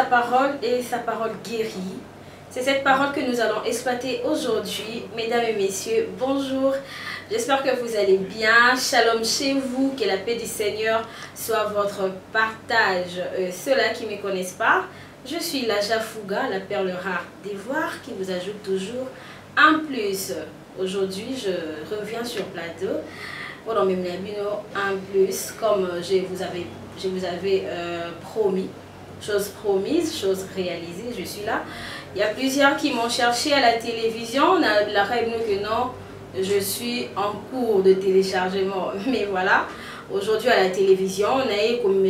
parole et sa parole guérit. C'est cette parole que nous allons exploiter aujourd'hui. Mesdames et messieurs, bonjour. J'espère que vous allez bien. Shalom chez vous, que la paix du Seigneur soit votre partage. Ceux-là qui ne me connaissent pas, je suis Laja Fouga, la perle rare d'ivoire qui vous ajoute toujours un plus. Aujourd'hui, je reviens sur plateau pour un plus, comme je vous avais promis. Chose promise, chose réalisée, je suis là. Il y a plusieurs qui m'ont cherché à la télévision. La règle que non, je suis en cours de téléchargement. Mais voilà, aujourd'hui à la télévision, on a comme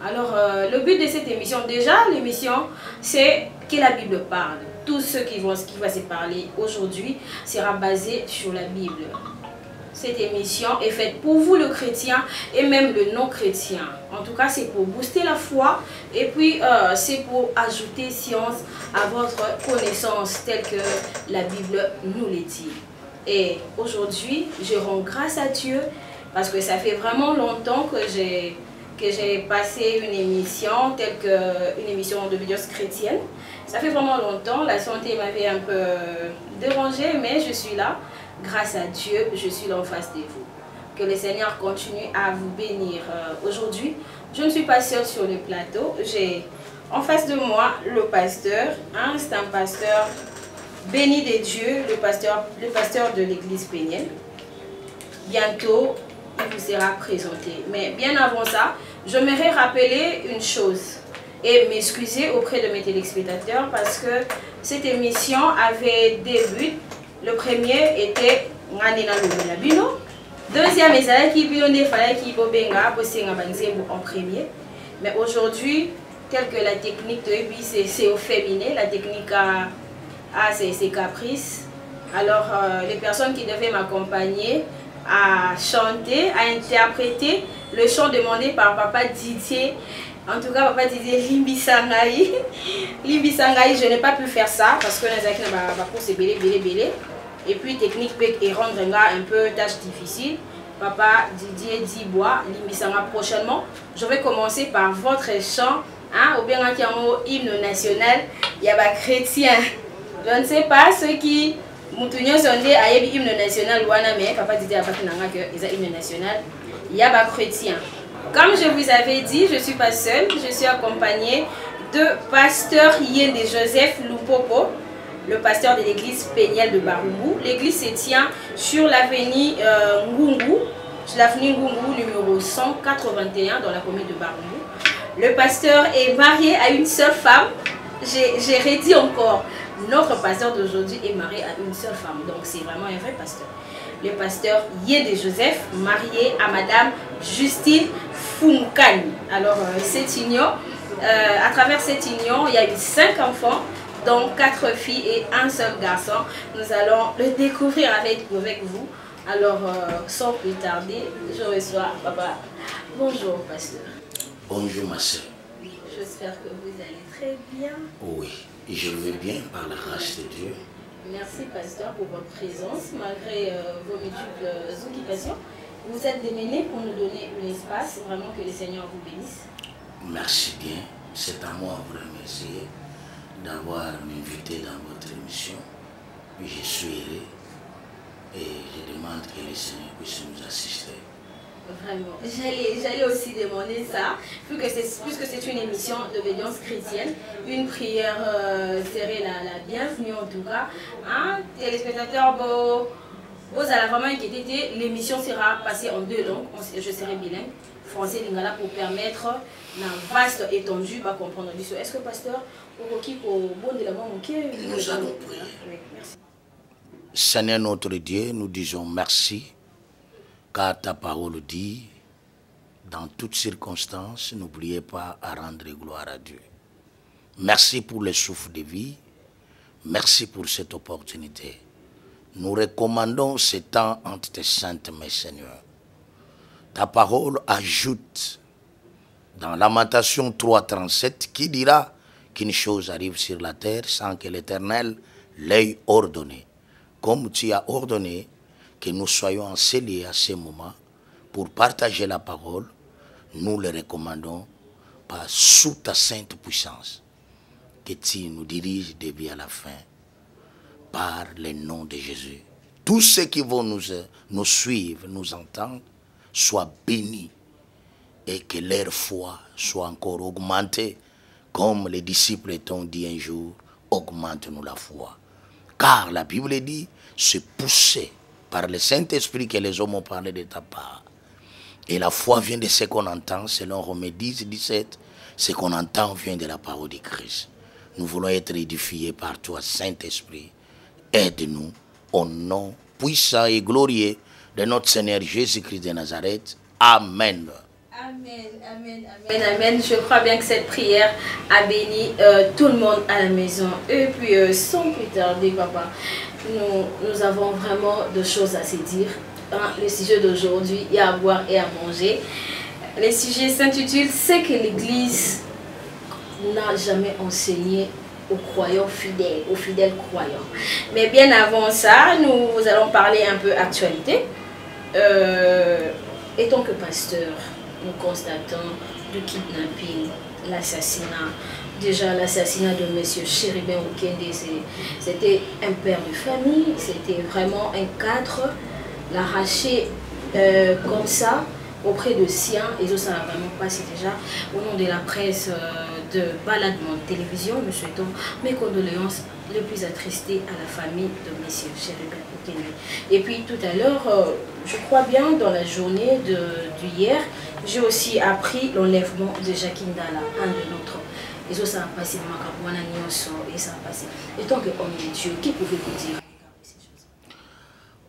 alors, le but de cette émission, déjà, l'émission, c'est que la Bible parle. Tout ce qui va se parler aujourd'hui sera basé sur la Bible. Cette émission est faite pour vous, le chrétien, et même le non-chrétien. En tout cas, c'est pour booster la foi et puis c'est pour ajouter science à votre connaissance telle que la Bible nous le dit. Et aujourd'hui, je rends grâce à Dieu parce que ça fait vraiment longtemps que j'ai passé une émission telle qu'une émission de vidéos chrétiennes. Ça fait vraiment longtemps, la santé m'avait un peu dérangée, mais je suis là. Grâce à Dieu, je suis là en face de vous. Que le Seigneur continue à vous bénir. Aujourd'hui, je ne suis pas seule sur le plateau. J'ai en face de moi le pasteur. Hein, c'est un pasteur béni de Dieu, le pasteur de l'église Péniel. Bientôt, il vous sera présenté. Mais bien avant ça, j'aimerais rappeler une chose et m'excuser auprès de mes téléspectateurs parce que cette émission avait des buts. Le premier était Nganina Lubino. Deuxième, il fallait qu'il en premier. Mais aujourd'hui, tel que la technique de c'est au féminin, la technique a ses caprices. Alors, les personnes qui devaient m'accompagner à chanter, à interpréter le chant demandé par Papa Didier. En tout cas, Papa Didier Limbi Sangaï. Limbi Sangaï, je n'ai pas pu faire ça parce que c'est belé. Et puis, technique et rendre un peu tâche difficile. Papa Didier Dibois, Limbi Sanga prochainement. Je vais commencer par votre chant. Hein, au bien qu'il y a un hymne national, il y a des chrétiens. Je ne sais pas ceux qui Moutounio Sondé a un hymne national, mais Papa Didier a pas un hymne national. Il y a des chrétiens. Comme je vous avais dit, je ne suis pas seule, je suis accompagnée de pasteur Yende Joseph Lupopo, le pasteur de l'église Péniel de Baroumou. L'église se tient sur l'avenue Ngungu, numéro 181 dans la commune de Baroumou. Le pasteur est marié à une seule femme. J'ai redit encore, notre pasteur d'aujourd'hui est marié à une seule femme, donc c'est vraiment un vrai pasteur. Le pasteur Yende Joseph, marié à Madame Justine Fumkani. Alors, cette union, à travers cette union, il y a eu 5 enfants, dont 4 filles et un seul garçon. Nous allons le découvrir avec vous. Alors, sans plus tarder, je reçois Papa. Bonjour, pasteur. Bonjour, ma soeur. J'espère que vous allez très bien. Oui, je vais bien par la grâce de Dieu. Merci, pasteur, pour votre présence, malgré vos multiples occupations. Vous êtes démené pour nous donner un espace, vraiment que le Seigneur vous bénisse. Merci bien. C'est à moi de vous remercier d'avoir m'invité dans votre émission. Je suis heureux et je demande que le Seigneur puisse nous assister. Vraiment. J'allais aussi demander ça, puisque c'est une émission d'obédience chrétienne, une prière serait la bienvenue en tout cas. Hein? Téléspectateurs, vous allez vraiment inquiéter, l'émission sera passée en 2 langues, je serai bilingue, français et lingala pour permettre la vaste étendue à comprendre l'histoire. Est-ce que pasteur, nous allons prier. Oui, merci. Seigneur notre Dieu, nous disons merci. Car ta parole dit, dans toutes circonstances, n'oubliez pas à rendre gloire à Dieu. Merci pour le souffle de vie. Merci pour cette opportunité. Nous recommandons ce temps entre tes saintes mains, Seigneur. Ta parole ajoute dans Lamentation 3,37 qui dira qu'une chose arrive sur la terre sans que l'Éternel l'ait ordonné. Comme tu as ordonné que nous soyons enseignés à ce moment pour partager la parole, nous le recommandons par sous ta sainte puissance, que tu nous diriges début à la fin, par le nom de Jésus. Tous ceux qui vont nous suivre, nous entendre, soient bénis et que leur foi soit encore augmentée, comme les disciples t'ont dit un jour, augmente-nous la foi. Car la Bible dit, c'est poussé par le Saint-Esprit que les hommes ont parlé de ta part. Et la foi vient de ce qu'on entend, selon Romains 10, 17, ce qu'on entend vient de la parole de Christ. Nous voulons être édifiés par toi, Saint-Esprit. Aide-nous au nom puissant et glorieux de notre Seigneur Jésus-Christ de Nazareth. Amen. Amen, amen, amen, amen. Je crois bien que cette prière a béni tout le monde à la maison. Et puis, sans plus tarder, papa, nous avons vraiment de choses à se dire. Hein, le sujet d'aujourd'hui, il y a à boire et à manger. Le sujet s'intitule « Ce que l'Église n'a jamais enseigné aux croyants fidèles, aux fidèles croyants ». Mais bien avant ça, nous allons parler un peu actualité. Étant que pasteur, nous constatons le kidnapping, l'assassinat. Déjà, l'assassinat de M. Chéribin Okende, c'était un père de famille, c'était vraiment un cadre, l'arracher comme ça auprès de siens, et ça n'a vraiment passé déjà. Au nom de la presse de Baladement Télévision, nous souhaitons mes condoléances les plus attristées à la famille de M. Chéribin Okende. Et puis tout à l'heure, je crois bien dans la journée d'hier, j'ai aussi appris l'enlèvement de Jacqueline Dala, un de notre. Et ça a passé, et ça a passé. Et tant que homme de Dieu, qui pouvez-vous dire?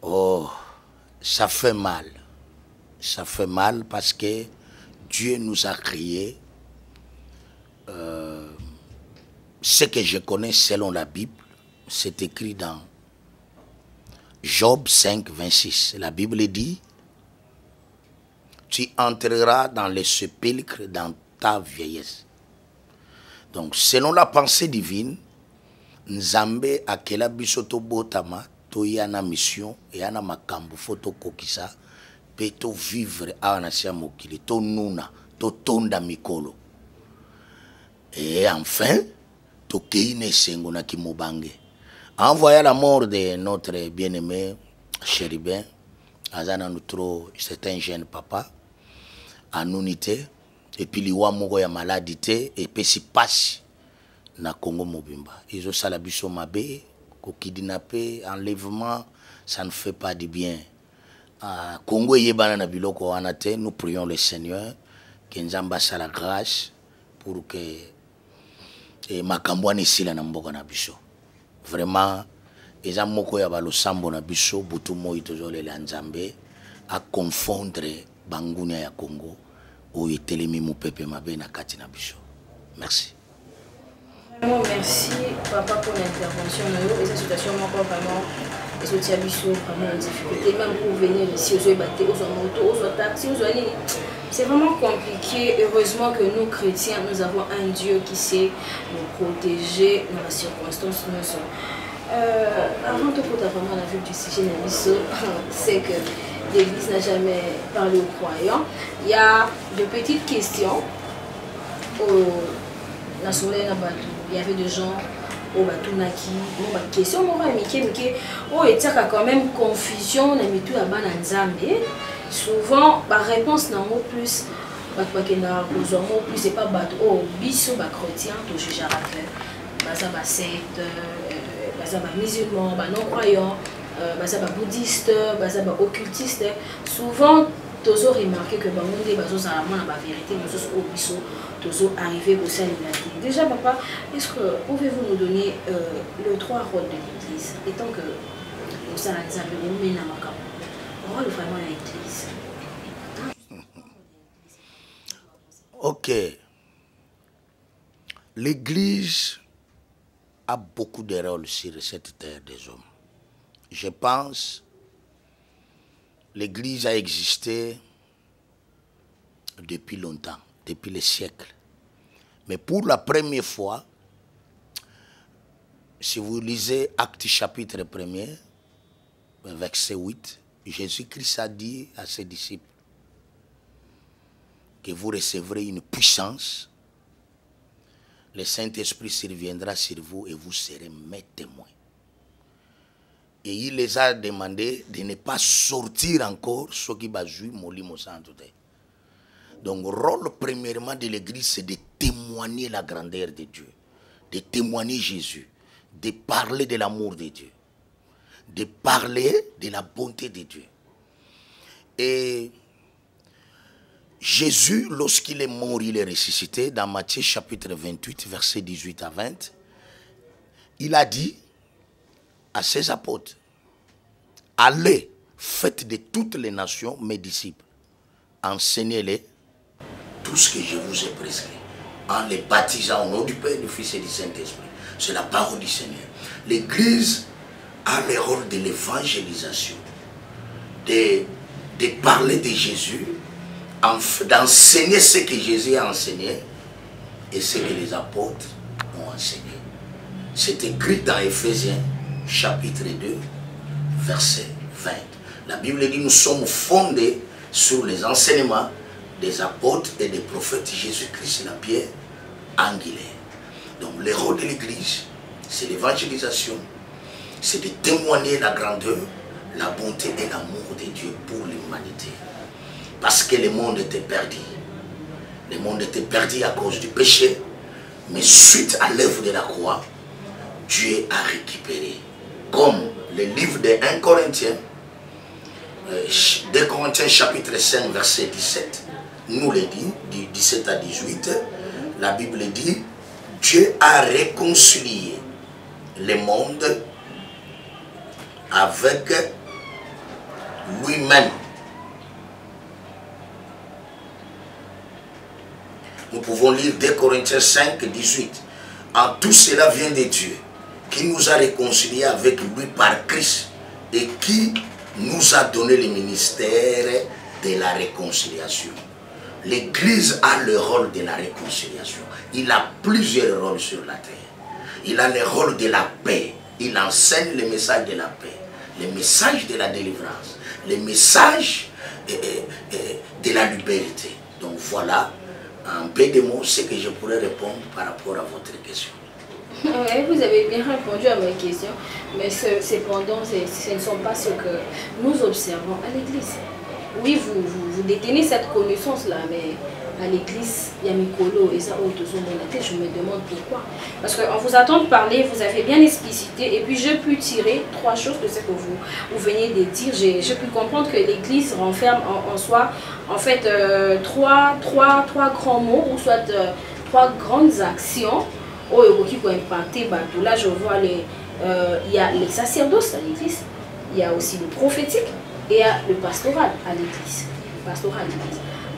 Oh, ça fait mal. Ça fait mal parce que Dieu nous a créés. Ce que je connais selon la Bible, c'est écrit dans Job 5, 26. La Bible dit, tu entreras dans les sépulcres dans ta vieillesse. Donc, selon la pensée divine, Nzambe akela biso to botama, to yana mission, yana makambu foto kokisa, pe to vivre a nasia mokili, to nuna, to tonda mikolo. Et enfin, to keine sengo na kimobange. En voyant la mort de notre bien-aimé Chéribin, Azana Noutro, c'est un jeune papa, en unité, et puis liwa moko ya maladité, et puis si passe na Congo Mobimba. Ils ont salabiso mabe, ko kidnappé, enlèvement, ça ne fait pas du bien. Congo yebana na biloko anate, nous prions le Seigneur, que Nzamba sa la grâce, pour que makambo ane sila na mboka na biso. Vraiment, eza moko ya balosambo na biso, butu moi tozole la Nzambe, à confondre bangunia ya Congo, ou etelemi mu pepe mabe na kati na biso. Merci. Vraiment, merci papa pour l'intervention. Et cette situation, moi, vraiment, les autres habitués, vraiment en difficulté, même pour venir ici, aux battre, aux motos, aux taxis, aux lignes. C'est vraiment compliqué. Heureusement que nous, chrétiens, nous avons un Dieu qui sait nous protéger dans les circonstances où nous sommes. Avant tout, pour vraiment la vue du sujet, c'est que l'Église n'a jamais parlé aux croyants. Il y a de petites questions il y avait des gens au Batunaki, question quand même confusion souvent la réponse n'a plus c'est pas biso chrétien to juge baza secte baza musulman non croyant baza bouddhiste baza occultiste. Souvent toujours remarqué que bangonde bazozala mona ba vérité mosusu o biso toujours arrivé au sein de la vie. Déjà papa, est-ce que pouvez-vous nous donner le 3 rôles de l'Église, étant que au sein de la rôle vraiment de l'Église? Ok. L'Église a beaucoup de rôles sur cette terre des hommes. Je pense l'Église a existé depuis longtemps, depuis les siècles. Mais pour la première fois, si vous lisez Actes chapitre 1er, verset 8, Jésus-Christ a dit à ses disciples, que vous recevrez une puissance. Le Saint-Esprit surviendra sur vous et vous serez mes témoins. Et il les a demandé de ne pas sortir encore ce qui va jouer Molimo Santo. Donc, le rôle premièrement de l'Église, c'est de témoigner la grandeur de Dieu, de témoigner Jésus, de parler de l'amour de Dieu, de parler de la bonté de Dieu. Et Jésus, lorsqu'il est mort, il est ressuscité, dans Matthieu chapitre 28, versets 18 à 20, il a dit à ses apôtres, allez, faites de toutes les nations mes disciples, enseignez-les tout ce que je vous ai prescrit, en les baptisant au nom du Père, du Fils et du Saint-Esprit. C'est la parole du Seigneur. L'Église a le rôle de l'évangélisation, de parler de Jésus, d'enseigner ce que Jésus a enseigné et ce que les apôtres ont enseigné. C'est écrit dans Éphésiens chapitre 2, verset 20. La Bible dit, nous sommes fondés sur les enseignements des apôtres et des prophètes Jésus-Christ, la pierre angulaire. Donc le rôle de l'Église, c'est l'évangélisation, c'est de témoigner la grandeur, la bonté et l'amour de Dieu pour l'humanité. Parce que le monde était perdu. Le monde était perdu à cause du péché, mais suite à l'œuvre de la croix, Dieu a récupéré. Comme le livre de 1 Corinthiens, 2 Corinthiens chapitre 5 verset 17, nous le dit, du 17 à 18, la Bible dit, Dieu a réconcilié le monde avec lui-même. Nous pouvons lire 2 Corinthiens 5, 18. En tout cela vient de Dieu, qui nous a réconciliés avec lui par Christ et qui nous a donné le ministère de la réconciliation. L'Église a le rôle de la réconciliation. Il a plusieurs rôles sur la terre. Il a le rôle de la paix. Il enseigne le message de la paix, le message de la délivrance, le message de la liberté. Donc voilà, en peu de mots, ce que je pourrais répondre par rapport à votre question. Oui, vous avez bien répondu à mes questions, mais cependant, ce ne sont pas ce que nous observons à l'Église. Oui, vous détenez cette connaissance-là, mais à l'église, il y a Mikolo et ça, je me demande pourquoi. Parce qu'en vous attendant parler, vous avez bien explicité, et puis j'ai pu tirer trois choses de ce que vous venez de dire. J'ai pu comprendre que l'église renferme en soi, en fait, trois grands mots, ou soit trois grandes actions. Là, je vois il y a les sacerdoces à l'église, il y a aussi le prophétique, et il y a le pastoral à l'église.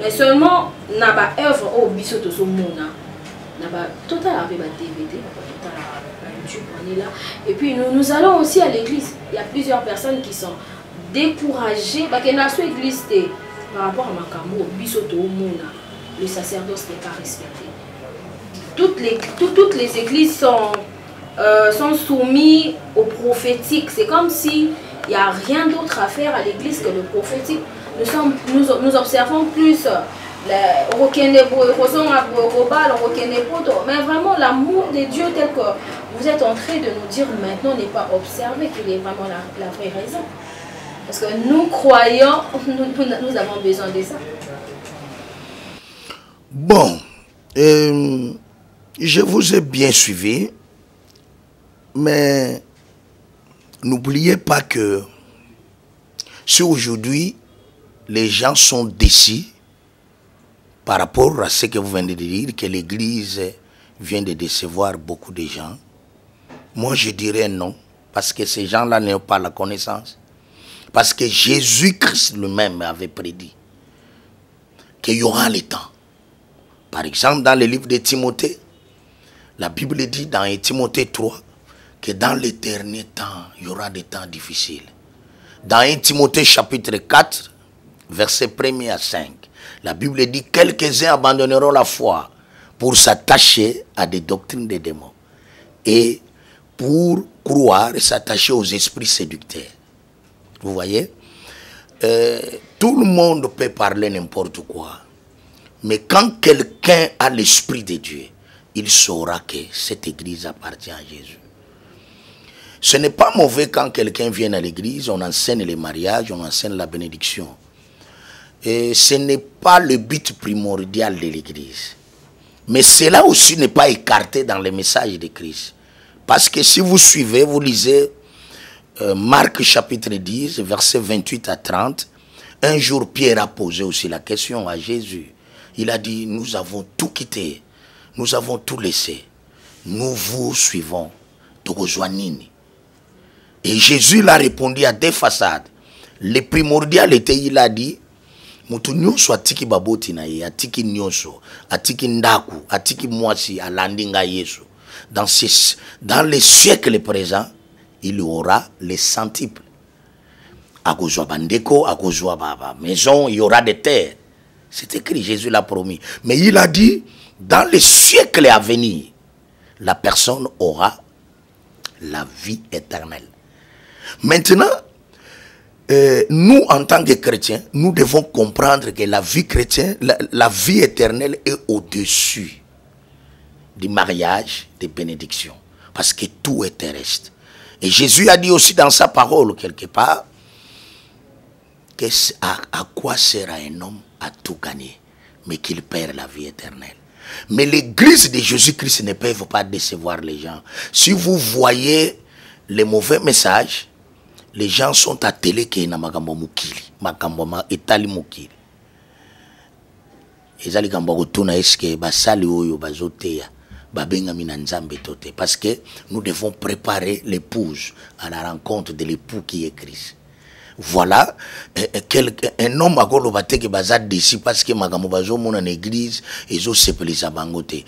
Mais seulement, n'a pas œuvre au bisoto so mona, n'a pas total avec la DVD, total avec YouTube, on est là. Et puis nous allons aussi à l'église. Il y a plusieurs personnes qui sont découragées, parce que dans cette église, par rapport à Makambo, bisoto mona, le sacerdoce n'est pas respecté. Toutes les églises sont soumises au prophétique. C'est comme si il n'y a rien d'autre à faire à l'église que le prophétique. Nous observons plus mais vraiment l'amour de Dieu tel que vous êtes en train de nous dire maintenant n'est pas observé, qu'il est vraiment la vraie raison. Parce que nous croyons, nous avons besoin de ça. Bon, je vous ai bien suivi, mais n'oubliez pas que si aujourd'hui les gens sont déçus par rapport à ce que vous venez de dire, que l'Église vient de décevoir beaucoup de gens, moi je dirais non, parce que ces gens-là n'ont pas la connaissance. Parce que Jésus-Christ lui-même avait prédit qu'il y aura le temps. Par exemple, dans le livre de Timothée, la Bible dit dans Timothée 3 que dans les derniers temps, il y aura des temps difficiles. Dans 1 Timothée chapitre 4, verset 1er à 5, la Bible dit « Quelques-uns abandonneront la foi pour s'attacher à des doctrines des démons et pour croire et s'attacher aux esprits séducteurs. » Vous voyez, tout le monde peut parler n'importe quoi. Mais quand quelqu'un a l'Esprit de Dieu, il saura que cette église appartient à Jésus. Ce n'est pas mauvais quand quelqu'un vient à l'église, on enseigne les mariages, on enseigne la bénédiction. Et ce n'est pas le but primordial de l'église. Mais cela aussi n'est pas écarté dans les messages de Christ. Parce que si vous suivez, vous lisez Marc chapitre 10, versets 28 à 30, un jour Pierre a posé aussi la question à Jésus. Il a dit, nous avons tout quitté, nous avons tout laissé, nous vous suivons. Et Jésus l'a répondu à deux façades. Le primordial était, il a dit, mutu nyonso atiki baboti na ye, atiki nyonso, atiki ndaku, atiki mwasi, alandinga Yesu. Dans les siècles présents, il y aura les centiples. À Gozoa Bandeko, à Gozoa Baba, maison, il y aura des terres. C'est écrit, Jésus l'a promis. Mais il a dit, dans les siècles à venir, la personne aura la vie éternelle. Maintenant, nous, en tant que chrétiens, nous devons comprendre que la vie chrétienne, la vie éternelle est au-dessus du mariage, des bénédictions. Parce que tout est terrestre. Et Jésus a dit aussi dans sa parole, quelque part, que à quoi sert un homme à tout gagner, mais qu'il perd la vie éternelle. Mais l'église de Jésus-Christ ne peut pas décevoir les gens. Si vous voyez les mauvais messages, les gens sont attelés que na makambo mukili, makambo ma etali mukili. Ezali kambo kutuna eske basali oyo bazoteya babenga mina nzambe tote, parce que nous devons préparer l'épouse à la rencontre de l'époux qui est Christ. Voilà, un homme a golobaté que bazad d'ici parce que makambo bazo mon en église ezo sepelisa bangote.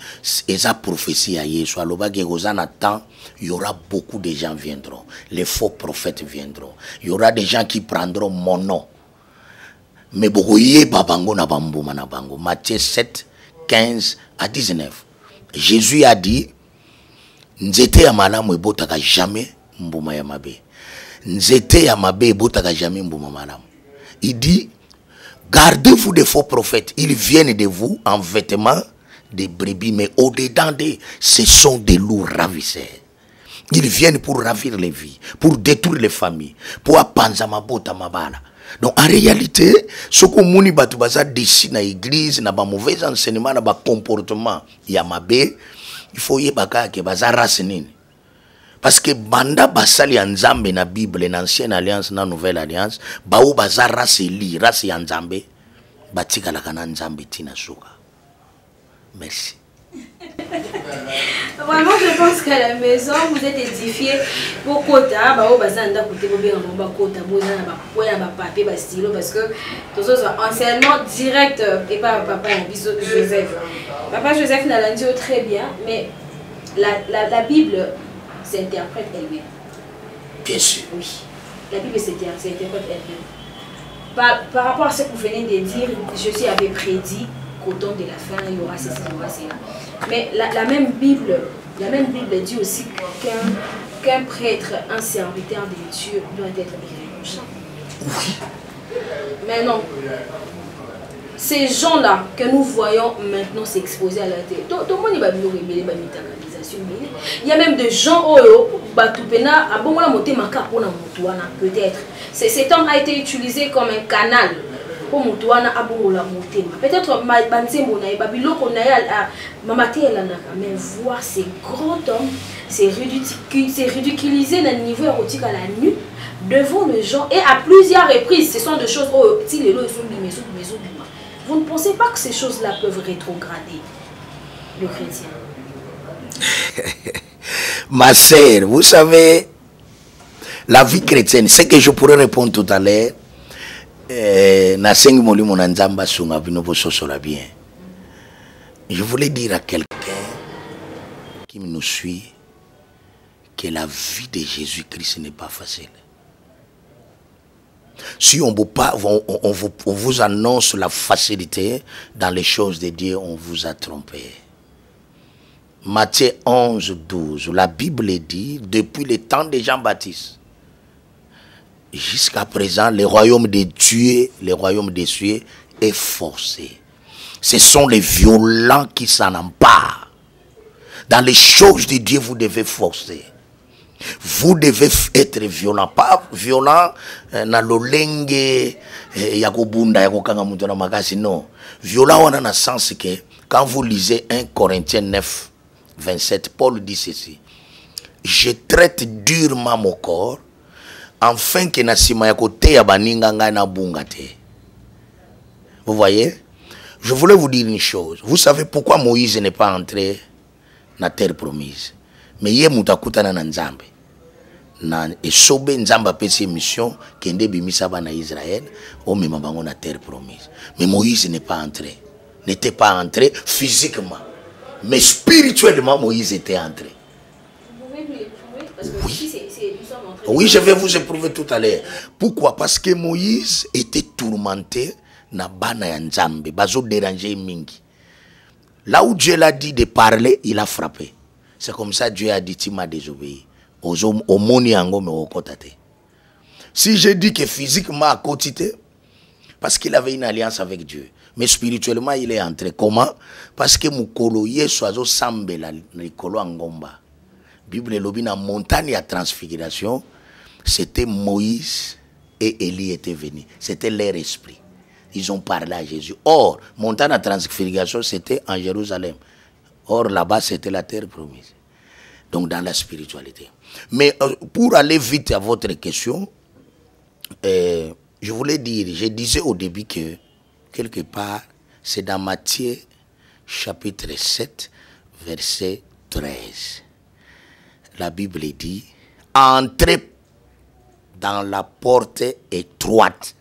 Eza prophétie à Yesu aloba que rozana temps, il y aura beaucoup de gens viendront, les faux prophètes viendront. Il y aura des gens qui prendront mon nom. Mais boye babango na bambuma na bango. Matthieu 7 15 à 19. Jésus a dit nzete ya malamu ebotaka jamais mbuma ya mabe. Nzete ya mabe ebotaka jamais mbuma malamu. Il dit gardez-vous des faux prophètes, ils viennent de vous en vêtements de brebis, mais au-dedans d'eux, ce sont des loups ravisseurs. Ils viennent pour ravir les vies, pour détruire les familles, pour apanza mabota mabala. Donc en réalité, ce que mouni batu baza d'ici na église, na ba mauvais enseignement, na ba comportement ya mabe, il faut yebaka ke baza race nini. Parce que banda basali ya nzambe na Bible, na ancienne alliance, na nouvelle alliance, ba ou baza race li, race ya nzambe, batika la kana nzambe tina suka. Merci. Vraiment, je pense qu'à la maison, vous êtes édifiés pour Kota, bah, au bazar, on a côté Bobé, on va Kota, Bozan, bah, papier, bah, stylo, parce que tout ça, c'est enseignement direct, et pas papa Joseph. Papa Joseph n'a dit très bien, mais la Bible s'interprète elle-même. Bien sûr. Oui, la Bible s'interprète elle-même. Par rapport à ce que vous venez de dire, Jésus avait prédit qu'au temps de la fin, il y aura ceci, il y aura cela. Mais la même Bible dit aussi qu'un prêtre, un serviteur de Dieu doit être irréprochable. Oui. Mais non. Ces gens-là que nous voyons maintenant s'exposer à la télé, tout le monde va nous remettre la méthanisation. Il y a même des gens peut-être. Cet homme a été utilisé comme un canal. Peut-être mais voir ces grands hommes, c'est ridiculisé dans le niveau érotique à la nuit devant les gens et à plusieurs reprises. Ce sont des choses vous ne pensez pas que ces choses-là peuvent rétrograder le chrétien? Ma sœur, vous savez, la vie chrétienne, c'est que je pourrais répondre tout à l'heure. Je voulais dire à quelqu'un qui nous suit que la vie de Jésus-Christ n'est pas facile. Si on vous annonce la facilité dans les choses de Dieu, on vous a trompé. Matthieu 11, 12, la Bible dit, depuis le temps de Jean-Baptiste, jusqu'à présent, le royaume de Dieu, le royaume des cieux est forcé. Ce sont les violents qui s'en emparent. Dans les choses de Dieu, vous devez forcer. Vous devez être violent. Pas violent na lolenge yakobunda yakokanga mutu na makasi. Non. Violent on a dans le sens que quand vous lisez 1 Corinthiens 9, 27, Paul dit ceci. Je traite durement mon corps afin que nasima yakote ya baninga ngai na bungate. Vous voyez? Je voulais vous dire une chose. Vous savez pourquoi Moïse n'est pas entré dans la terre promise? Mais il y a mutakutana na Nzambe. Na esobe Nzamba pesi mission kende bimisa bana Israël au même bango na terre promise. Mais Moïse n'est pas entré. N'était pas entré physiquement. Mais spirituellement Moïse était entré. Vous pouvez nous l'éprouver parce que oui. Ici, nous sommes entrés. Oui, je vais vous éprouver tout à l'heure. Pourquoi? Parce que Moïse était tourmenté na bana ya Nzambe, bazo déranger mingi. Là où Dieu l'a dit de parler, il a frappé. C'est comme ça Dieu a dit, tu m'as désobéi. Si je dis que physiquement à côté, parce qu'il avait une alliance avec Dieu, mais spirituellement il est entré. Comment? Parce que Mukolo Yesu azo sambela likolo angomba. Bible lobi na montagne à transfiguration, c'était Moïse et Élie étaient venus. C'était leur esprit. Ils ont parlé à Jésus. Or, montagne à transfiguration, c'était en Jérusalem. Or, là-bas, c'était la terre promise. Donc, dans la spiritualité. Mais pour aller vite à votre question, je voulais dire, je disais au début que, quelque part, c'est dans Matthieu, chapitre 7, verset 13. La Bible dit, entrez dans la porte étroite.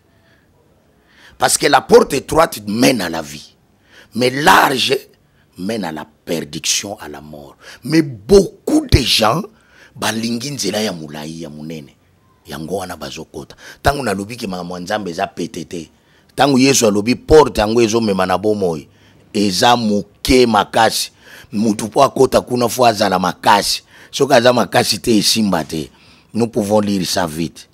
Parce que la porte étroite mène à la vie. Mais large mène à la perdition, à la mort. Mais beaucoup de gens, balingi nzela ya mulai ya munene. Yango wana bazokota. Tangu na lobi ki mama Nzambe za petete. Tangu Yesu alobi porte yango ezo mema na bomoi. Eza muke makasi. Mutu po akota kuna fo azala makasi. Soka za makasi te esimba te. Nous pouvons lire ça vite.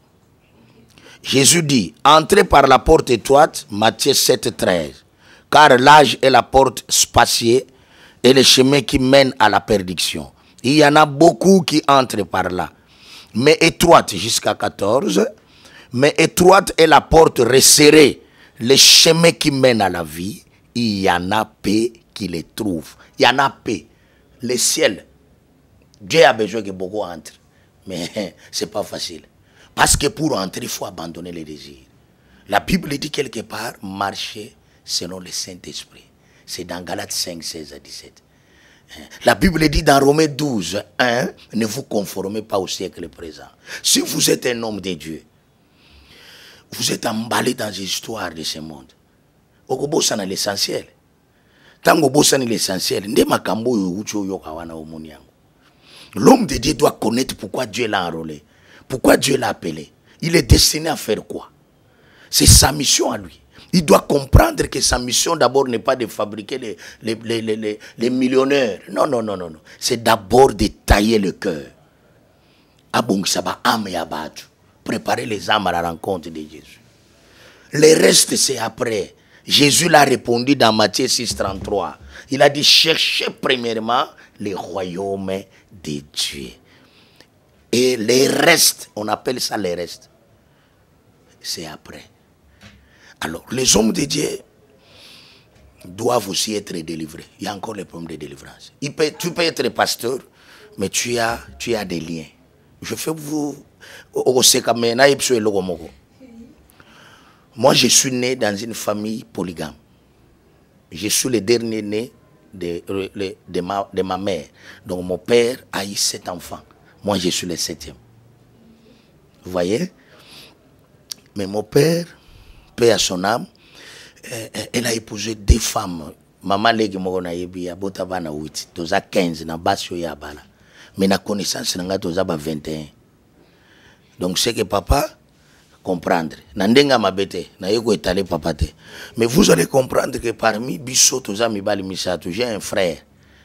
Jésus dit, entrez par la porte étroite, Matthieu 7, 13. Car l'âge est la porte spacieuse et le chemin qui mène à la perdition. Il y en a beaucoup qui entrent par là. Mais étroite jusqu'à 14. Mais étroite est la porte resserrée. Le chemin qui mène à la vie, il y en a peu qui les trouvent. Il y en a peu. Le ciel, Dieu a besoin que beaucoup entrent. Mais ce n'est pas facile. Parce que pour entrer, il faut abandonner les désirs. La Bible dit quelque part, marcher selon le Saint-Esprit. C'est dans Galates 5, 16 à 17. La Bible dit dans Romains 12, 1, ne vous conformez pas au siècle présent. Si vous êtes un homme de Dieu, vous êtes emballé dans les histoires de ce monde. Vous êtes dans l'essentiel. Tant que vous êtes dans l'essentiel, l'homme de Dieu doit connaître pourquoi Dieu l'a enrôlé. Pourquoi Dieu l'a appelé? Il est destiné à faire quoi? C'est sa mission à lui. Il doit comprendre que sa mission d'abord n'est pas de fabriquer les millionnaires. Non, non, non, non, non. C'est d'abord de tailler le cœur. Préparer les âmes à la rencontre de Jésus. Le reste, c'est après. Jésus l'a répondu dans Matthieu 6, 33. Il a dit, cherchez premièrement le royaume de Dieu. Et les restes, on appelle ça les restes, c'est après. Alors, les hommes de Dieu doivent aussi être délivrés. Il y a encore les problèmes de délivrance. Tu peux être pasteur, mais tu as des liens. Je fais vous... Moi, je suis né dans une famille polygame. Je suis le dernier né de ma mère. Donc, mon père a eu 7 enfants. Moi, je suis le 7e. Vous voyez? Mais mon père, paix à son âme, elle a épousé 2 femmes. Maman legi mokona yebi abota bana 8, toza 15 na basio ya bala. Mais na connaissance nga toza ba 21. Donc c'est que papa comprendre. Na ndenga mabete na yeko étaler papa te. Mais vous allez comprendre que parmi biso toza mibali misato, j'ai un frère.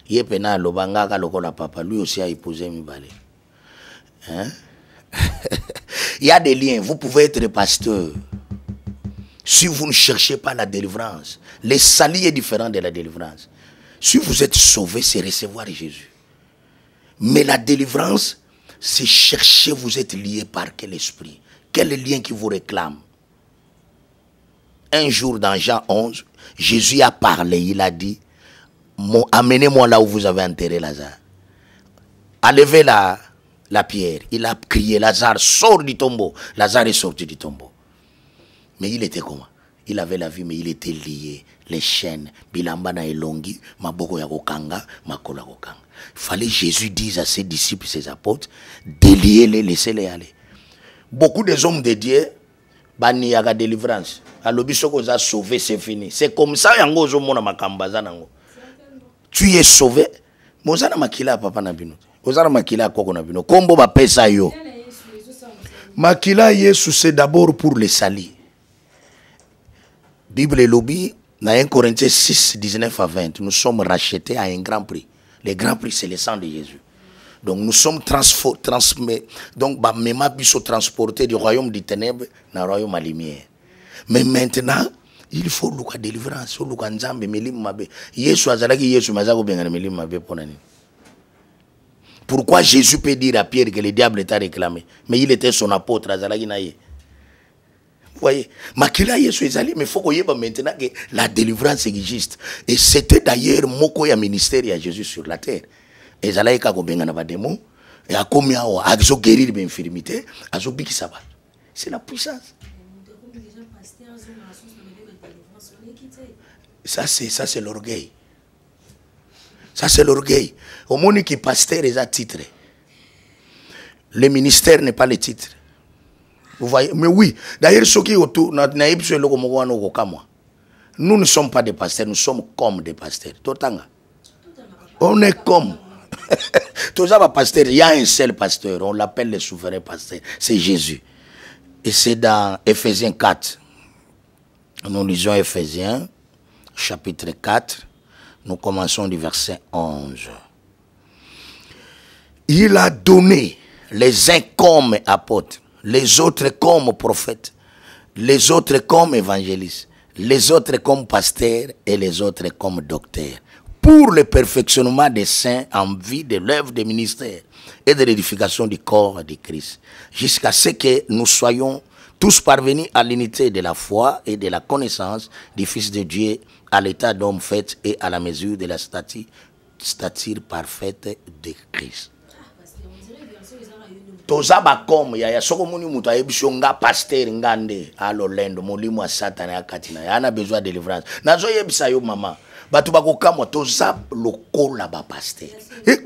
Yepena lobanga ka lokola papa, lui aussi a épousé mibali. Hein? Il y a des liens. Vous pouvez être pasteur. Si vous ne cherchez pas la délivrance, le salut est différent de la délivrance. Si vous êtes sauvé, c'est recevoir Jésus. Mais la délivrance, c'est chercher, vous êtes lié par quel esprit? Quel lien qui vous réclame? Un jour dans Jean 11, Jésus a parlé, il a dit, amenez-moi là où vous avez enterré Lazare. Enlevez la pierre. Il a crié, Lazare, sors du tombeau. Lazare est sorti du tombeau. Mais il était comment? Il avait la vie, mais il était lié. Les chaînes, bilamba na elongi, maboko ya kokanga, makola kokanga. Il fallait Jésus dise à ses disciples, ses apôtres, déliez-les, laissez-les aller. Beaucoup des hommes de Dieu, bani yaga délivrance. Alobisoko za sauvé, c'est fini. C'est comme ça, yango zo mona makambaza nango. Tu es sauvé. Mozana makila papa na bino. Mozana makila koko na bino. Kombo ba pesa yo. Makila Yesu c'est d'abord pour les salis. Bible et lobby, dans 1 Corinthiens 6, 19 à 20, nous sommes rachetés à un grand prix. Le grand prix, c'est le sang de Jésus. Donc nous sommes transportés du royaume des ténèbres dans le royaume à lumière. Mais maintenant, il faut la délivrance. Pourquoi Jésus peut dire à Pierre que le diable t'a réclamé? Mais il était son apôtre. Vous voyez, mais il faut qu'on maintenant que la délivrance existe. Et c'était d'ailleurs mon ministère à Jésus sur la terre. Et ça a démon, et à combien à guérir l'infirmité, à c'est la puissance. Ça c'est l'orgueil. Ça c'est l'orgueil. Au monde qui pasteur est à titre. Le ministère n'est pas le titre. Vous voyez, mais oui. D'ailleurs, ceux qui autour, nous ne sommes pas des pasteurs, nous sommes comme des pasteurs. On est comme. Il y a un seul pasteur, on l'appelle le souverain pasteur, c'est Jésus. Et c'est dans Ephésiens 4. Nous lisons Ephésiens, chapitre 4. Nous commençons du verset 11. Il a donné les uns comme apôtres, les autres comme prophètes, les autres comme évangélistes, les autres comme pasteurs et les autres comme docteurs, pour le perfectionnement des saints en vue de l'œuvre des ministères et de l'édification du corps de Christ, jusqu'à ce que nous soyons tous parvenus à l'unité de la foi et de la connaissance du Fils de Dieu, à l'état d'homme fait et à la mesure de la stature parfaite de Christ. Tozaba comme ya soko muni mutu ayebisho nga pasteur ngande alolendo molimo wa satana ya katina yana besoin de délivrance nazo yebisa yo mama batu bakokamwa toza lokola ba pasteur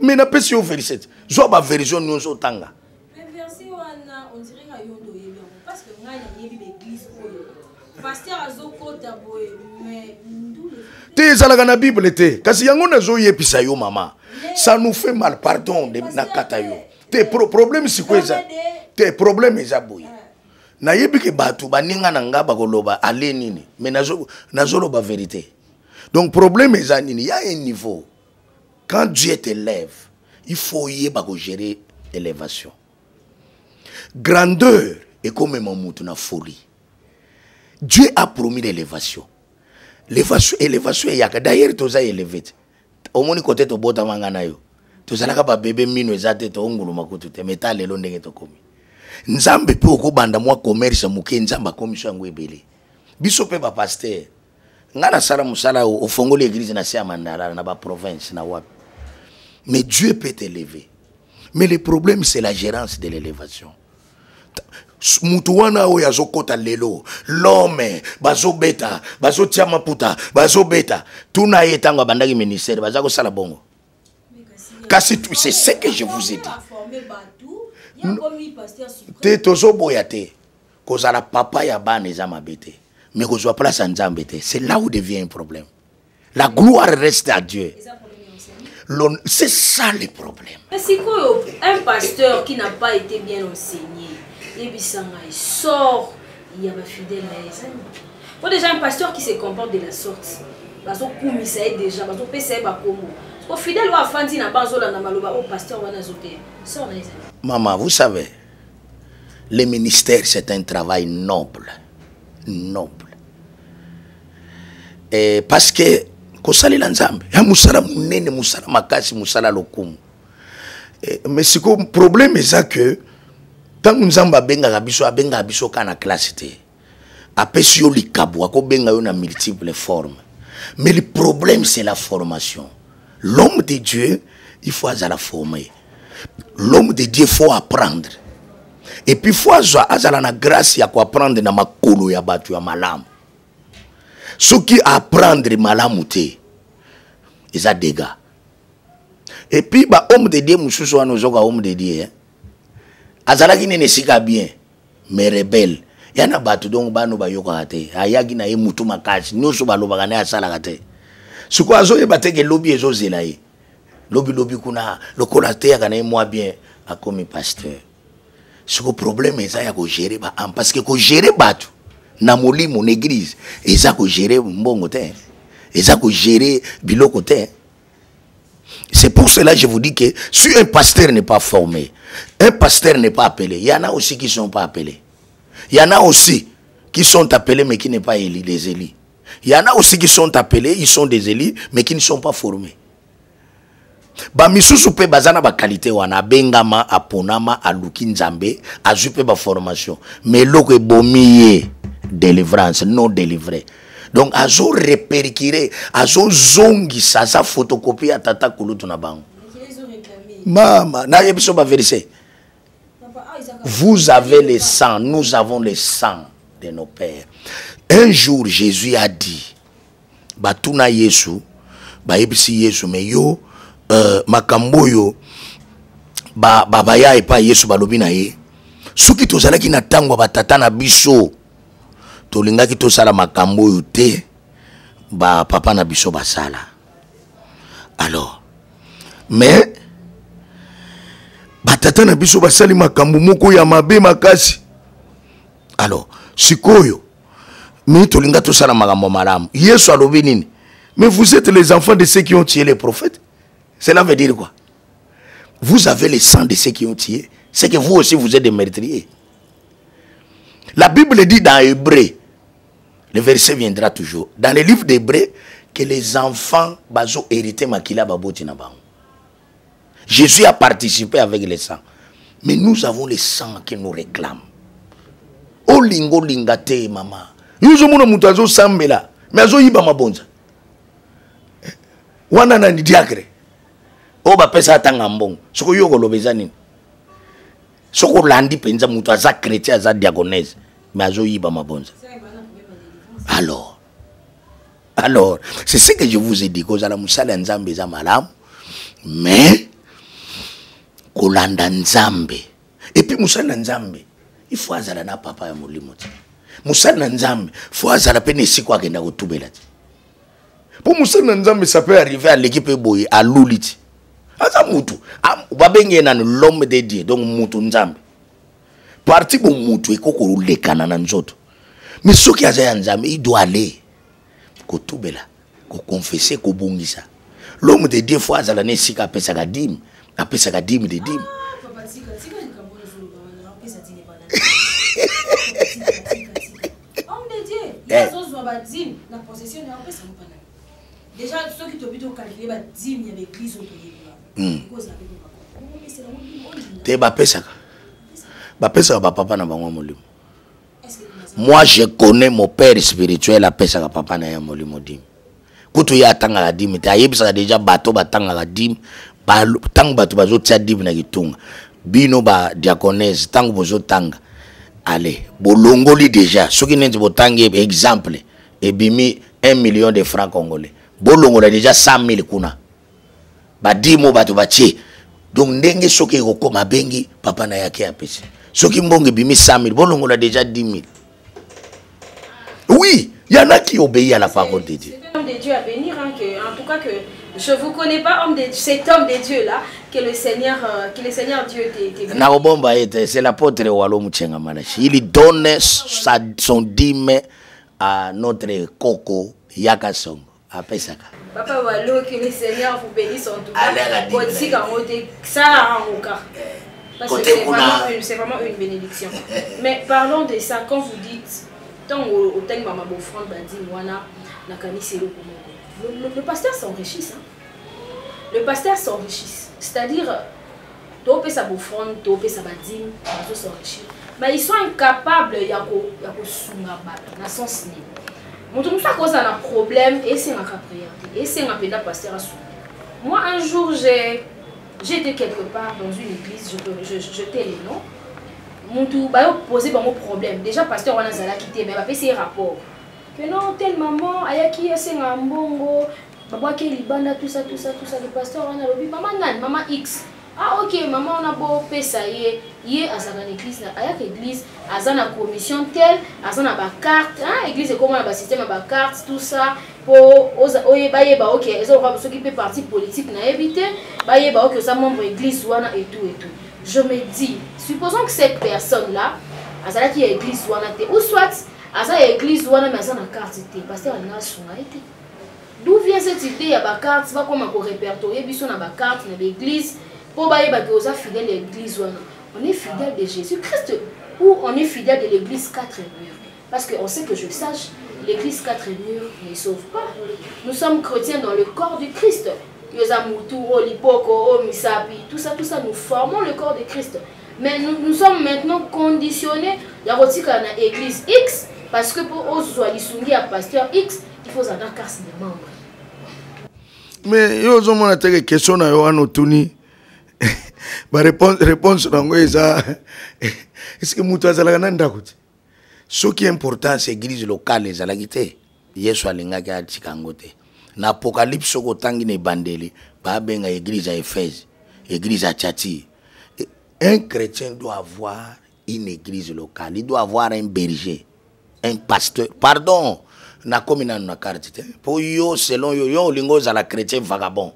mais na pesi yo verset zo ba version nyonso tanga verset wana on dirait ka yondo yebi parce que nga yebi l'église oyo pasteur azokota boye mais te zalaka na bible te kasi yango nazo yebisa yo mama ça nous fait mal pardon de nakata yo. Tes problèmes c'est quoi ça? Tes problèmes ça boy. Na yebi ke batu baninga na ngaba koloba ale nini mais nazo loba vérité. Donc problème ça nini, il y a un niveau. Quand Dieu t'élève, il faut yeba ko gérer élévation. Grandeur est comme un mutu na folie. Dieu a promis l'élévation. L'élévation est d'ailleurs toza élevé. Au moins côté to bota mangana yo. Tozalaka ba bébé mino ezate to ngulu makutu te metale lo ndenge to komi. Nzambe pe okobanda mwa commerce muke nzamba komisho yango ebele. Biso pe ba pasteur. Ngana sala musala au fongoli église na sia mandala na ba province na wapi. Mais Dieu peut t'élever. Mais le problème c'est la gérance de l'élévation. Mutuwana o yazokota lelo l'homme bazo beta bazo tia maputa bazo beta tuna yetanga bandaki ministère bazako sala bongo. C'est ce que je vous ai dit. Te tozo boyate kozala papa ya bana ezama bete mais kozwa place nzambe te. C'est là où devient un problème. La gloire reste à Dieu. C'est ça le problème. C'est quoi un pasteur qui n'a pas été bien enseigné? Il sort, il y a ma fidèle. Faut déjà un pasteur qui se comporte de la sorte. Parce que déjà, parce que fidèle wa fandi na banzola na maloba au pasteur wana zote. Maman, vous savez, le ministère c'est un travail noble. Noble. parce que kosalela nzambe ya musala munene musala makasi musala lokumu. Mais c'est que le problème est ça que tant que nous avons benga biso kana classe te apesi yo likabo ako benga yo na multiples formes. Mais le problème c'est la formation. L'homme de Dieu il faut la former. L'homme de Dieu faut apprendre. Et puis faut azala na grâce ya ko apprendre na makolo ya batu ya malamu. Ceux qui apprendre malamu te ils a dégâts. Et puis ba homme de Dieu mususu wana ozoka homme de Dieu azalaki nene sika bien mais rebelle yana batu donc bano bayoka te ayaki na ye mutu makasi nyonso balobaka ne asala te siko azoyeba te ke lobi ezozela ye lobi kuna lokola te yaka na ye moi bien akomi pasteur. Siko problème eza ya ko gérer ba parce que ko gérer batu na molimo na église eza ko gérer mbongo te eza ko gérer biloko te. C'est pour cela que je vous dis que si un pasteur n'est pas formé, un pasteur n'est pas appelé, il y en a aussi qui ne sont pas appelés. Il y en a aussi qui sont appelés mais qui ne sont pas élus, des élus. Il y en a aussi qui sont appelés, ils sont des élus mais qui ne sont pas formés. Ba misusu pe bazana ba qualité wana bengama aponama aluki nzambe azupe ba formation mais loko ebomiye délivrance non délivré. Donc, azo répercuter, azo zongi sa photocopie à tata kulutu na bango. Maman, na yebiso ba verset. Vous avez le sang, nous avons le sang de nos pères. Un jour, Jésus a dit, batuna Yesu, ba yebisi Yesu, mais yo, makambo yo, baba ya epa Yesu balobi na ye. Soki tozalaki na tango ba tata na biso. Tolingaki to sala makambo yote ba papa na biso basala. Alors mais batata na biso basali makambo moko ya mabe makasi. Alors sikoyo mi tolinga to sala makambo malamu. Yesu alobi nini? Mais vous êtes les enfants de ceux qui ont tué les prophètes. Cela veut dire quoi? Vous avez le sang de ceux qui ont tué. C'est que vous aussi vous êtes des meurtriers. La Bible dit dans Hébreu, le verset viendra toujours. Dans le livre d'Hébreu, que les enfants bazo hérité makila baboti na bango. Jésus a participé avec le sang. Mais nous avons le sang qui nous réclame. Oh lingo lingate mama. Yuzo muna mutazo sambela. Mais azo yiba mabonza. Wana na ni diakre. O ba pesa atanga mbongo. Soko yoko lobeza nini? Soko landi penza mutu aza chrétien aza diaconèse. Mais azo yiba mabonza. Alors, c'est ce que je vous ai dit, que la musala nzambe za malam, mais kolanda nzambe. Et puis musala nzambe, il faut azala na papa ya molimo. Musala nzambe, faut azala pene sikwa kenda kutubela. Pour musala nzambe, ça peut arriver à l'équipe boy à luliti. Aza mutu, babenge na l'homme de Dieu, donc mutu nzambe. Parti bon mutu ekoko lekana na nzoto. Mais ce qui a il doit aller kotubela, ko confesser, ko bongisa. L'homme de Dieu fois à l'année si ka pesa ka dim, ka pesa ka dim de dim. Homme de Dieu, il y a chose va dim, la possession est pesa pas. Déjà ceux qui t'ont plutôt calculé ba dim il y a l'église au pays. Te ba pesa ka. Ba pesa ba papa na bango molimo. Moi, je connais mon père spirituel à Pesa papa na ya molimo dim. Kutu ya tanga la dim, ta yebisa déjà bateau batanga la dim, ba tang bateau bazo tia dim na gitunga. Bino ba diaconèse tang bozo tanga. Allez, bolongoli déjà. Ce qui n'est pas tangi exemple, et bimi 1 million de francs congolais. Bolongola déjà 100 000 kuna. Ba dimo bateau batie. Donc ndenge soki ko ma bengi papa na yake ya pesa. Soki mbonge bimi 100 000, bolongola déjà 10 000. Oui, il y en a qui obéissent à la parole de Dieu. C'est l'homme de Dieu à bénir, hein, en tout cas que je ne vous connais pas, cet homme de Dieu là, que le Seigneur Dieu t'est. C'est l'apôtre Walo Mouchenga Malachi. Il donne son dîme à notre Koko Yakasong, à Pesaka. Papa Walo, que le Seigneur vous bénisse en tout cas. Ça parce que c'est vraiment une bénédiction. Mais parlons de ça, quand vous dites, tant au temps maman offrande badi wana Le pasteur s'enrichit. Hein? Le pasteur s'enrichit. C'est-à-dire, tu peux sa offrande, tu peux sa dîme, tu s'enrichir. Mais ils sont incapables de dans le sens où mon tout ça cause un problème et c'est un priorité et c'est un pédale pasteur à soutenir. Moi un jour j'étais quelque part dans une église, je t'ai les noms. Mon tout bah posé mon problème. Déjà pasteur on a zala quitté mais va faire ses rapports. Que non telle maman ayaki c'est un bongo, baba qui libanda tout ça le pasteur on a lobby maman nan maman X. Ah ok, maman on a beau ça y est à sa église, à l'église, à sa commission telle, à sa carte, hein, église comment on a système à carte, tout ça pour ok, ils ont ceux qui fait partie politique n'a évité, ok ça membre église ouana et tout. Je me dis, supposons que cette personne là, à sa qui est église ouana ou soit à sa église ouana mais à sa carte parce que on a son été. D'où vient cette idée à la carte, va comme on répertorier puis on a la carte dans l'église. On est fidèle de l'église, on est fidèle de Jésus-Christ ou on est fidèle de l'église 4 murs. Parce qu'on sait que je sache, l'église 4 murs ne sauve pas. Nous sommes chrétiens dans le corps du Christ. Tout ça, nous formons le corps de Christ. Mais nous sommes maintenant conditionnés à l'église X parce que pour Ozualisungi à pasteur X, il faut avoir carte de membres. Mais yo zo mona teke question na yo anotuni. Ba réponse nango eza est-ce que mutu azalaka na ndako te ce qui est important c'est église locale ezalaki te Yesu alingaki atika yango te na apocalypse soko tangi na ebandeli babenga église à Éphèse église à Thyatire. Un chrétien doit avoir une église locale, il doit avoir un berger, un pasteur, pardon na komina na carte te pour yo selon yo lingo za la chrétien vagabond.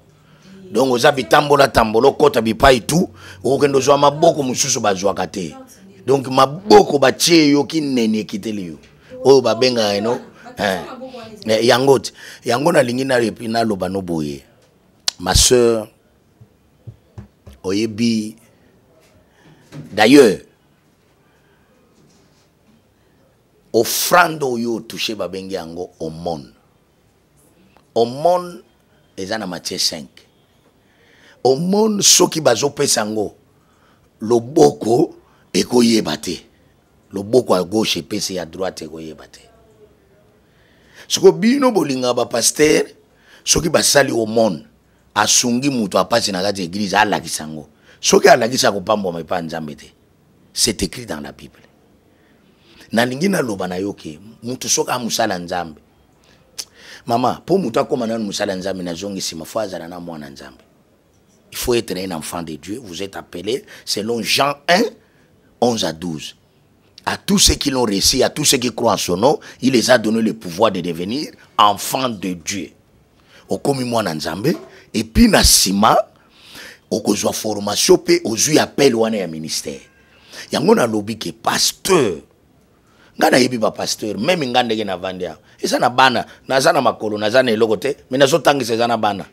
Donc aux habitants tambolo kota bipai tout okendo zo maboko mususu bazwaka te. Donc maboko batie yo kinene kiteli yo oyo babenga eno yango na lingi na repina loba no boye. Ma sœur oyebi d'ailleurs offrande oyo touché babengi yango aumône ezana Matthieu 5. Aumône soki bazopesa ngo loboko ekoyeba te, loboko à gauche epesi à droite ekoyeba te. Soko bino bolinga ba pasteur soki basali aumône asungi mutu apasi na kati église alakisa ngo soki alakisa kopambwa mepa nzambe te. C'est écrit dans la Bible. Na lingi na loba na yoke mutu soka musala nzambe mama po mutu akoma na musala nzambe na zongi sima fo azala na mwana nzambe. Il faut être un enfant de Dieu. Vous êtes appelé selon Jean 1, 11 à 12. À tous ceux qui l'ont reçu, à tous ceux qui croient en son nom, il les a donné le pouvoir de devenir enfants de Dieu. Au commis moi nzambe et puis na sima au kozwa formation pe ozui appel wana ya ministère. Yango na lobi ke pasteur. Ngana yebi ba pasteur même ngande ke na vandia. Eza na bana, nazana makolo, nazana elokote, mais nazo tangisa eza na bana.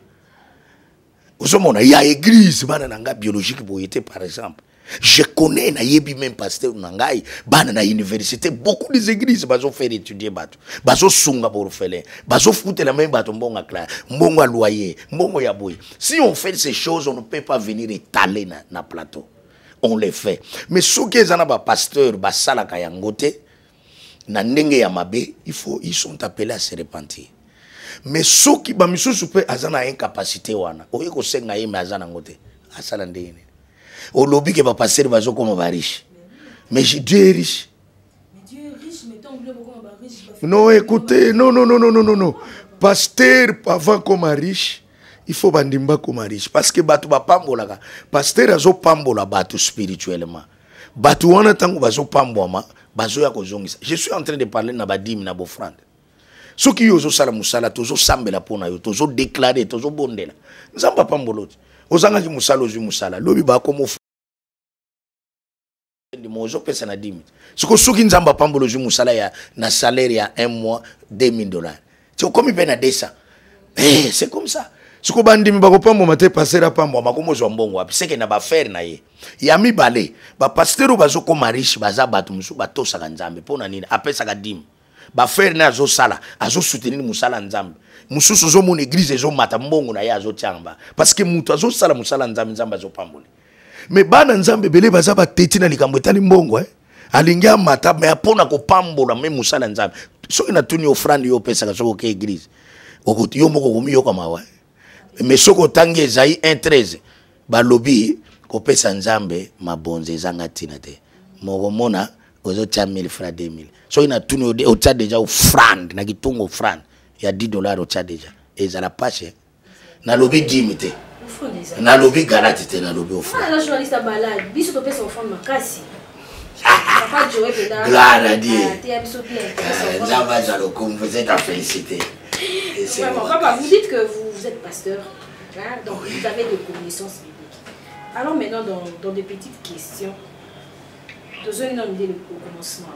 Il y a église bana nanga biologique boyete par exemple. Je connais na yebi même pasteur nangai bana na université beaucoup des églises bazo faire étudier bato. Bazo sunga pour faire. Bazo foutre la même bato mbonga clair, mbonga loyer, mbonga ya boy. Si on fait ces choses, on ne peut pas venir étaler na plateau. On les fait. Mais ceux qui sont ba pasteur ba sala kayangote na ndenge ya mabe, ils sont appelés à se repentir. Mais ceux qui ba misusu pe azana incapacité wana oye ko senga yeme azana ngote asala ndene o lobi ke ba passer bazo comme ba riche mais Dieu est riche. Mais Dieu est riche mais tant bleu comme ba riche. Non écoutez non pasteur avant comme riche il faut bandimba comme riche parce que batu ba pambola pasteur azo pambola batu spirituellement batu wana tango bazo pamboma bazo ya ko zongisa. Je suis en train de parler na badim na bofrande. Ce qui yozo sala musala tozo sambela pona yo tozo déclarer tozo bondela nzamba pamboloti ozanga ki musala ozu musala lobi ba komo ndi mozo pesa na 10 000 siko suki nzamba pambolo ozu musala ya na salaire ya 1 mois $2000 tu komi pena desa c'est comme ça siko bandimi ba kopambo mate passer pambo makomo zo mbongo wapi seke na ba faire na ye ya mibale ba pasteur bazo ko marishi baza batu musu batosa ka nzambe pona nini apesa ka 10 000 ba frère na azo sala azo soutenir musala nzambe mususu zo mon église zo mata mbongo na ya azo tiamba parce que mutu azo sala musala nzambe nzambe azo pamboli mais bana nzambe bele baza ba teti na likambo etali mbongo alingia mata mais apona ko pambola même musala nzambe so ina tuni offrande yo pesa ka soko ke église okoti yo moko komi yo kama wa mais soko tangi ezai 1:13 ba lobby ko pesa nzambe mabonze zanga tina te moko mona ozo tia 1000 francs 2000 so ina tuni o tia déjà offrande na kitungo offrande ya $10 o tia déjà ezala pache na lobby dimite na lobby galati te na lobby offrande na journaliste balade biso to pesa offrande makasi. Gloire à Dieu. Vous êtes à féliciter. Papa, vous dites que vous êtes pasteur, hein, donc vous avez des connaissances bibliques. Alors maintenant, dans des petites questions, nous allons nous dire au commencement.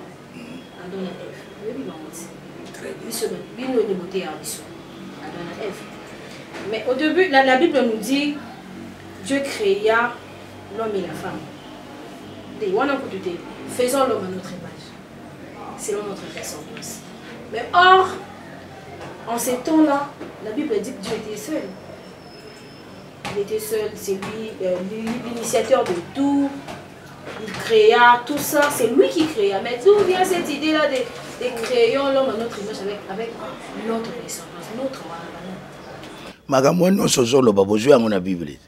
Mais au début, la Bible nous dit Dieu créa l'homme et la femme. Faisons l'homme à notre image, selon notre ressemblance. Mais or, en ces temps-là, la Bible dit que Dieu était seul. Il était seul, c'est lui l'initiateur de tout. Il créa tout ça, c'est lui qui créa. Mais d'où vient cette idée-là de créer l'homme à notre image avec notre ressemblance, notre magambo no sozo lo babozu yango na Bible.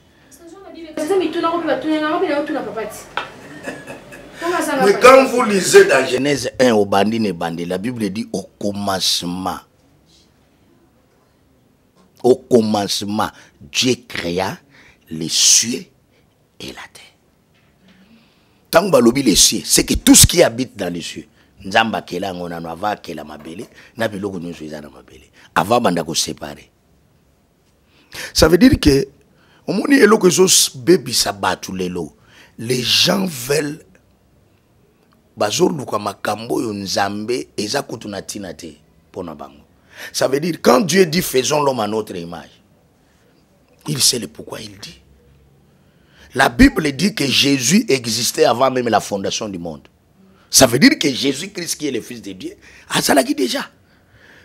Mais quand vous lisez dans Genèse 1 au bandi, la Bible dit au commencement, Dieu créa les cieux et la terre. Tant que les cieux, c'est que tout ce qui habite dans les cieux, Nzamba kela ngona no ava kela mabele, na biloko nyonso ezana mabele. Ava banda ko séparer. Ça veut dire que au moni eloko ezo bebi sabatu lelo. Les gens veulent bazoluka makambo yo nzambe eza kutuna tina te pona bango. Ça veut dire quand Dieu dit faisons l'homme à notre image, il sait le pourquoi il dit. La Bible dit que Jésus existait avant même la fondation du monde. Ça veut dire que Jésus-Christ qui est le Fils de Dieu a salagi déjà.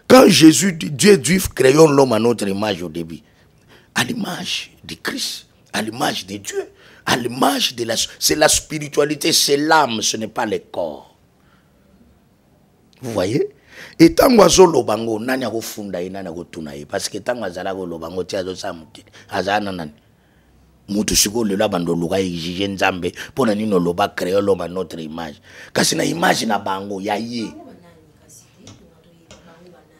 Quand Jésus dit Dieu dit créons l'homme à notre image au début, à l'image de Christ, à l'image de Dieu, à l'image de c'est la spiritualité, c'est l'âme, ce n'est pas le corps. Vous voyez? Et tant que lobango nani ako funda ina na ko tunaye parce que tant que zala ko lobango tia zo samuki azana nani mutu siko le labando luka exige nzambe pona nino loba créer l'homme à notre image kasi na image na bango ya ye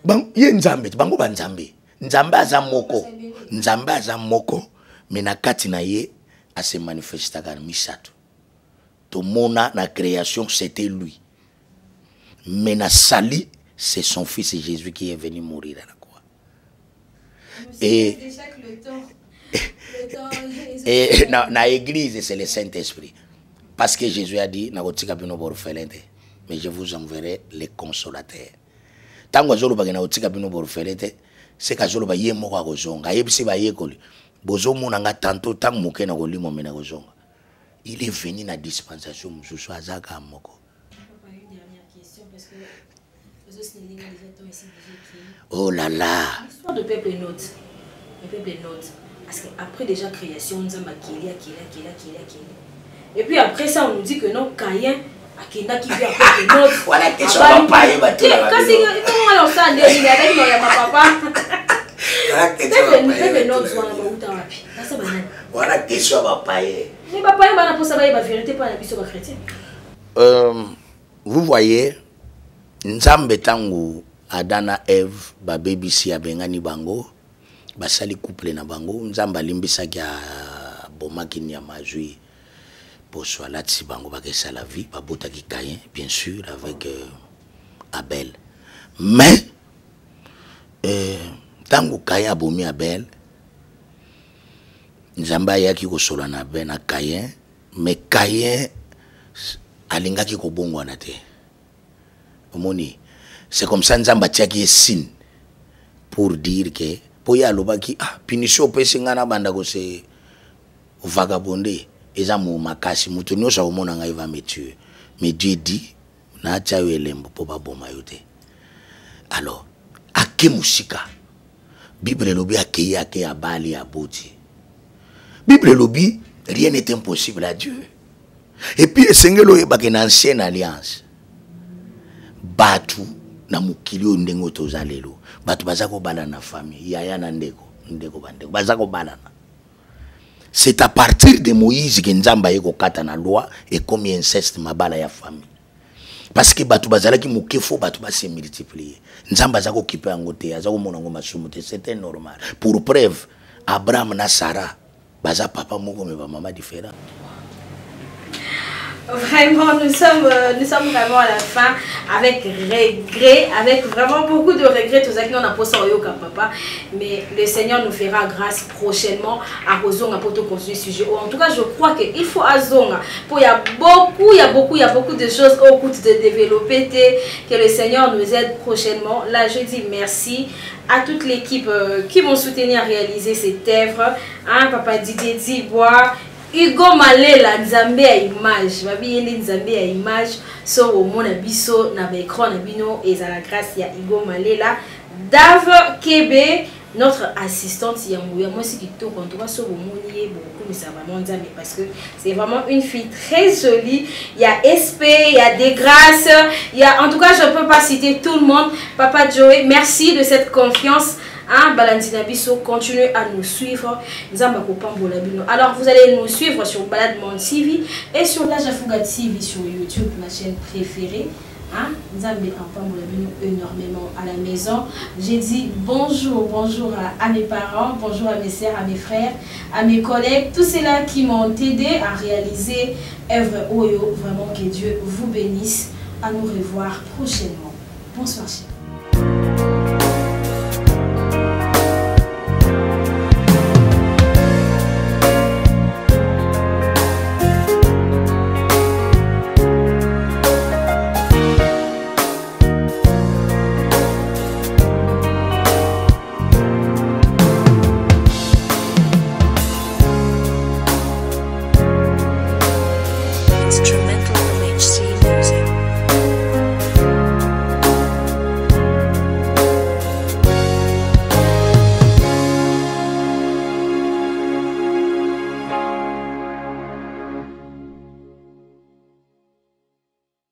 bang ye nzambe bango ba nzambe nzambe aza moko mena kati na ye a se manifesta kana misato to mona na création c'était lui mena sali c'est son fils Jésus qui est venu mourir à la croix. Et na église c'est le Saint-Esprit parce que Jésus a dit mais je vous enverrai les consolateurs. Tango zolo bagena otika bino borfelete c'est ka zolo ba ye moko akozonga yebisi ba yekoli bozo monanga tanto tango mokena kolimo mena kozonga. Il est venu na dispensation mususu azaka moko. Oh là là. L'histoire de peuple note. Le peuple note. Parce qu'après déjà création, nous avons Kélia. Et puis après ça, on nous dit que non, Caïn, Akenda qui vit après le note. Voilà, que ça va pas y battre. Quand c'est comment on s'en est, il avec moi, il y a ma papa. Peuple note, voilà, que ça va pas y. Mais papa, il va pour la vérité, pas la mission chrétienne. Vous voyez, Nzambe tangu Adana Eve ba baby si abengani bango basali couple na bango Nzamba limbisa kya bomaki ni amazui pour soit là si bango ba kesa la vie ba botaki Caïn bien sûr avec Abel mais tangu Caïn abomi Abel Nzamba yaki ko sola na ben na Caïn mais Caïn alingaki ko bongo na te omoni. C'est comme ça Nzamba tiaki signe pour dire que pour y aller baki punition pesi ngana banda ko se vagabondé eza mu makasi mutu nyosa omona nga va me tuer mais Dieu dit na tia elembo po ba boma yote Alors, ake musika. Bible lobi ake ake abali aboti. Bible lobi, rien n'est impossible à Dieu. Et puis, le Seigneur est une ancienne alliance. Batu na mukilio ndengo tozalelo. Batu bazako balana famille. Yaya na ndeko. Ndeko bandeko. Bazako balana. C'est à partir de Moïse que Nzamba yeko kata na loi et comme inceste mabala ya famille. Parce que batu bazalaki mukefo batu ba se multiplier. Nzamba zako kipe angote, azako monango masumute, c'était normal. Pour preuve, Abraham na Sarah, baza papa moko mais ba maman différent. Vraiment, nous sommes vraiment à la fin avec regret, avec vraiment beaucoup de regrets. Tout ça qui on a posé au yoga papa, mais le Seigneur nous fera grâce prochainement à Rozonga pour tout continuer ce sujet. En tout cas, je crois qu'il faut à Zonga pour il y a beaucoup de choses au cours de développer que le Seigneur nous aide prochainement. Là, je dis merci à toute l'équipe qui vont soutenir à réaliser cette œuvre. Hein, papa Didier Dibois. Hugo Malela Nzambe à image, babi yeli Nzambe à image, so au mona biso na écran na bino et à la grâce ya Hugo Malela, Dave Kebe, notre assistante Yamouya, moi c'est qui tout quand on va sur au monier beaucoup mais ça vraiment Nzambe parce que c'est vraiment une fille très jolie, il y a SP, il y a des grâces, il y a en tout cas je peux pas citer tout le monde. Papa Joey, merci de cette confiance. Hein, Balandina Bisso, continuez à nous suivre. Alors, vous allez nous suivre sur Balade Monde TV et sur la Jafuga TV sur YouTube, ma chaîne préférée. Hein, nous avons énormément à la maison. J'ai dit bonjour à mes parents, bonjour à mes sœurs, à mes frères, à mes collègues, tous ceux-là qui m'ont aidé à réaliser œuvre Oyo. Vraiment que Dieu vous bénisse. À nous revoir prochainement. Bonsoir, chers.